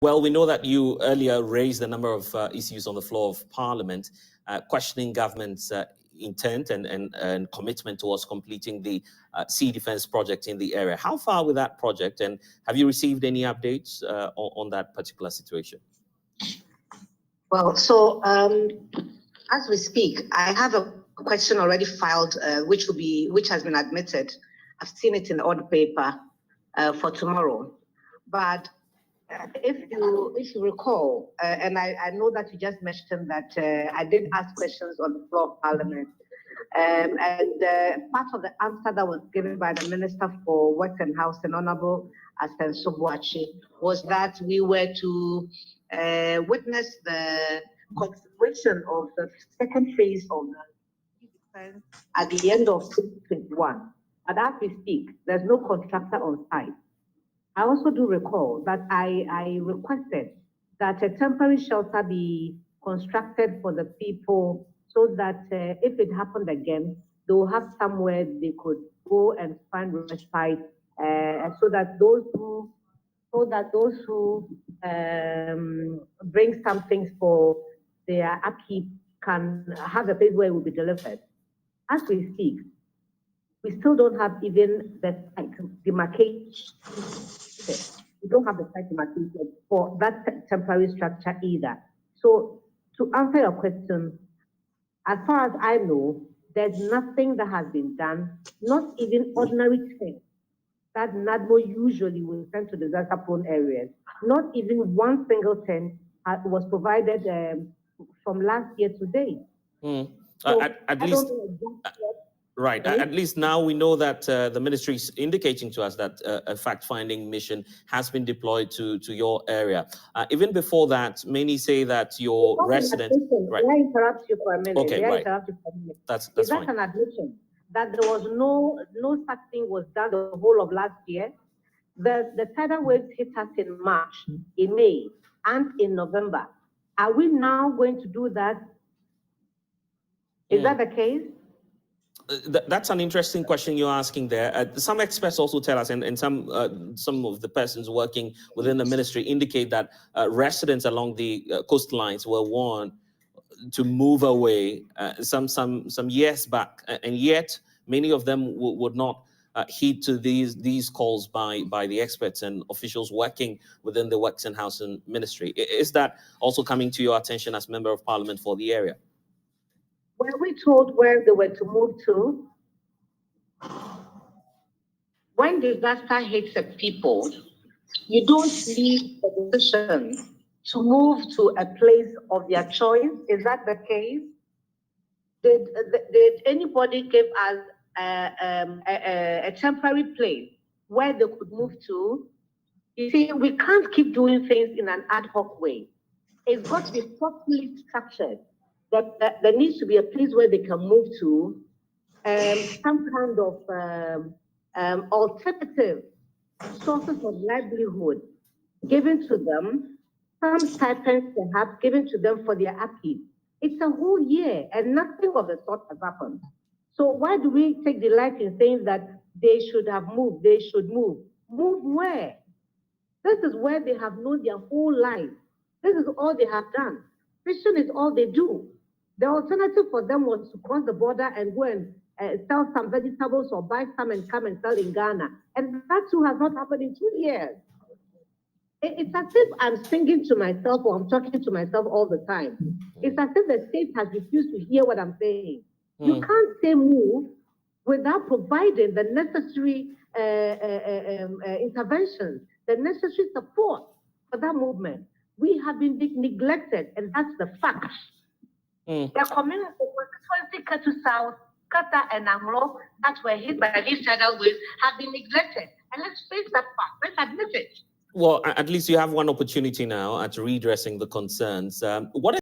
Well, we know that you earlier raised a number of issues on the floor of Parliament, questioning government's intent and commitment towards completing the sea defense project in the area. How far with that project, and have you received any updates on that particular situation? Well, so as we speak, I have a question already filed, which has been admitted. I've seen it in the order paper for tomorrow. But if you recall, and I know that you just mentioned that I did ask questions on the floor of Parliament, and part of the answer that was given by the Minister for Work and Housing, Honorable Dzifa Gomashie, was that we were to witness the continuation of the second phase of the defense at the end of 2021. But as we speak, there's no contractor on site. I also do recall that I requested that a temporary shelter be constructed for the people so that if it happened again, they will have somewhere they could go and find respite, so that those who bring some things for their upkeep can have a place where it will be delivered. As we speak, we still don't have even the site demarcated. We don't have the site demarcated for that temporary structure either. So to answer your question, as far as I know, there's nothing that has been done, not even ordinary things that NADMO usually will send to disaster-prone areas. Not even one single thing was provided from last year to date. So at least, right. At least now we know that the ministry is indicating to us that a fact-finding mission has been deployed to your area. Even before that, many say that your residents... Right. May I interrupt you for a minute? Okay, right. That's is that fine. An admission that there was no such thing was done the whole of last year? The tidal waves hit us in March, in May, and in November. Are we now going to do that? Is that the case? That's an interesting question you're asking there. Some experts also tell us, and some of the persons working within the ministry indicate that residents along the coastlines were warned to move away some years back, and yet many of them would not heed to these calls by the experts and officials working within the Works and Housing Ministry. Is that also coming to your attention as Member of Parliament for the area? Were we told where they were to move to? When disaster hits the people, you don't leave the decision to move to a place of their choice. Is that the case? Did anybody give us a temporary place where they could move to? You see, we can't keep doing things in an ad hoc way. It's got to be properly structured. There needs to be a place where they can move to, some kind of alternative sources of livelihood given to them, some stipends perhaps given to them for their upkeep. It's a whole year and nothing of the sort has happened. So why do we take delight in saying that they should have moved, they should move? Move where? This is where they have known their whole life. This is all they have done. Fishing is all they do. The alternative for them was to cross the border and go and sell some vegetables or buy some and come and sell in Ghana. And that too has not happened in 2 years. It's as if I'm singing to myself or I'm talking to myself all the time. It's as if the state has refused to hear what I'm saying. You can't say move without providing the necessary interventions, the necessary support for that movement. We have been neglected, and that's the fact. The communities of Ketu South, Kata, and Anglo that were hit by these tidal waves have been neglected. And let's face that fact. Let's admit it. Well, at least you have one opportunity now at redressing the concerns. What